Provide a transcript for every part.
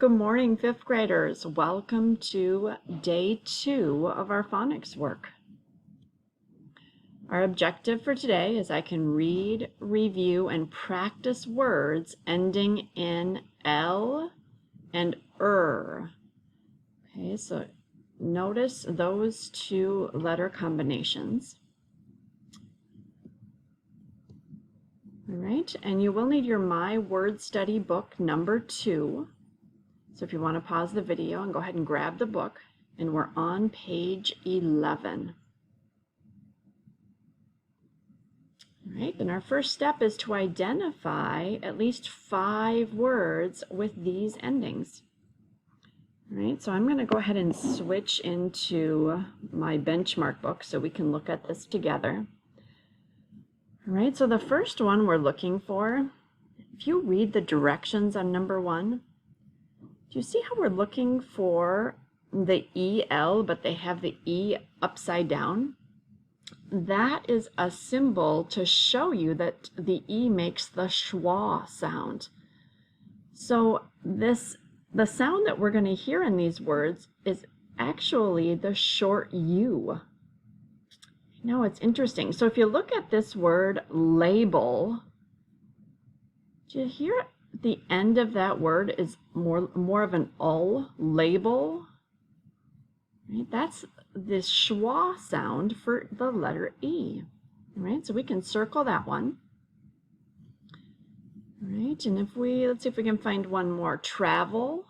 Good morning, fifth graders. Welcome to day 2 of our phonics work. Our objective for today is I can read, review, and practice words ending in L and er. Okay, so notice those two letter combinations. All right, and you will need your My Word Study book number 2. So if you want to pause the video and go ahead and grab the book, and we're on page 11. All right, then our first step is to identify at least 5 words with these endings. All right, so I'm going to go ahead and switch into my benchmark book so we can look at this together. All right, so the first one we're looking for, if you read the directions on number 1, do you see how we're looking for the EL, but they have the E upside down? That is a symbol to show you that the E makes the schwa sound. So the sound that we're going to hear in these words is actually the short U. Now it's interesting. So if you look at this word label, do you hear it? The end of that word is more of an ul, label. Right? That's this schwa sound for the letter E. All right, so we can circle that one. All right, and let's see if we can find one more. Travel.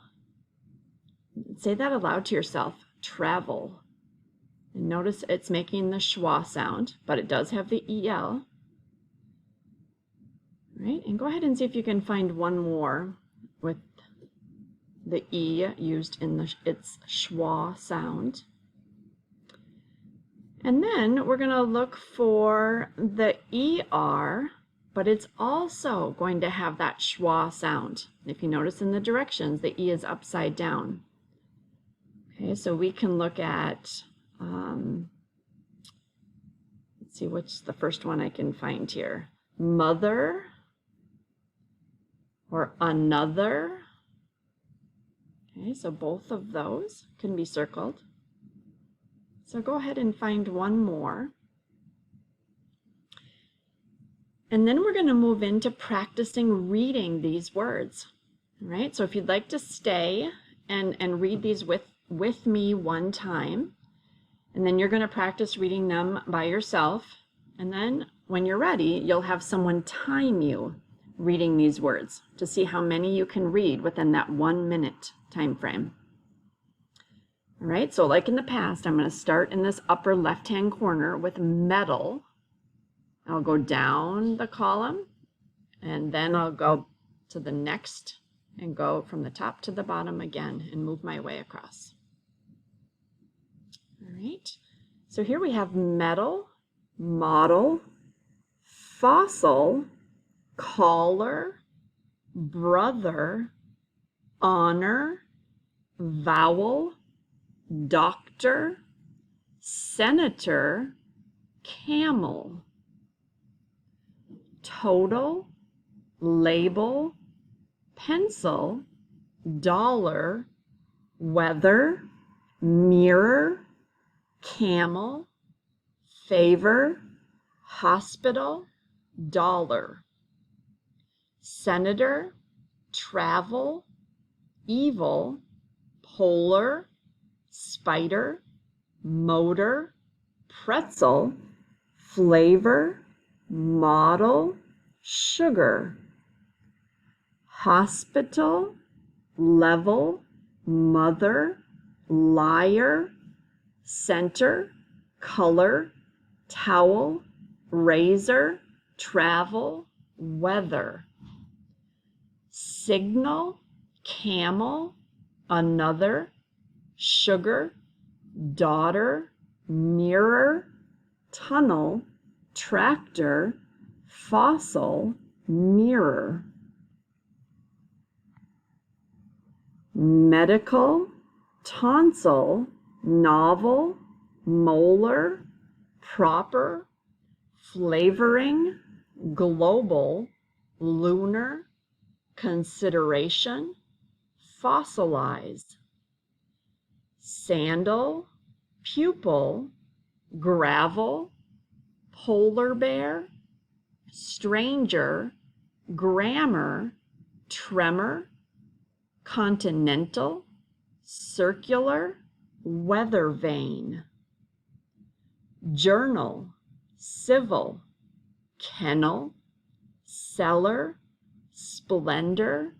Say that aloud to yourself. Travel. And notice it's making the schwa sound, but it does have the EL. Right, and go ahead and see if you can find one more with the E used in its schwa sound. And then we're going to look for the ER, but it's also going to have that schwa sound. If you notice in the directions, the E is upside down. Okay, so we can look at, let's see, what's the first one I can find here? Mother. Or another. Okay, so both of those can be circled. So go ahead and find one more. And then we're going to move into practicing reading these words. All right, so if you'd like to stay and read these with me one time, and then you're going to practice reading them by yourself. And then when you're ready, you'll have someone time you reading these words to see how many you can read within that 1 minute time frame. All right, so like in the past, I'm going to start in this upper left-hand corner with metal. I'll go down the column, and then I'll go to the next and go from the top to the bottom again and move my way across. All right, so here we have metal, model, fossil, caller, brother, honor, vowel, doctor, senator, camel, total, label, pencil, dollar, weather, mirror, camel, favor, hospital, dollar, senator, travel, evil, polar, spider, motor, pretzel, flavor, model, sugar, hospital, level, mother, liar, center, color, towel, razor, travel, weather, signal, camel, another, sugar, daughter, mirror, tunnel, tractor, fossil, mirror, medical, tonsil, novel, molar, proper, flavoring, global, lunar, consideration, fossilize. Sandal, pupil, gravel, polar bear, stranger, grammar, tremor, continental, circular, weather vane. Journal, civil, kennel, cellar, splendor,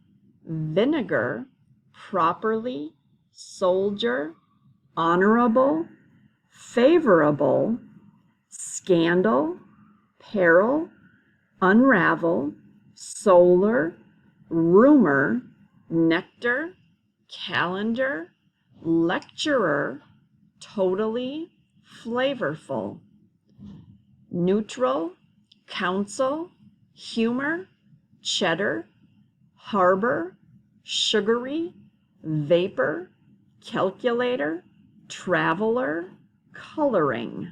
vinegar, properly, soldier, honorable, favorable, scandal, peril, unravel, solar, rumor, nectar, calendar, lecturer, totally, flavorful. Neutral, counsel, humor, cheddar, harbor, sugary, vapor, calculator, traveler, coloring.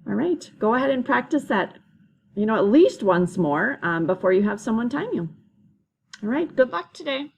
All right, go ahead and practice that, at least once more before you have someone time you. All right, good luck today.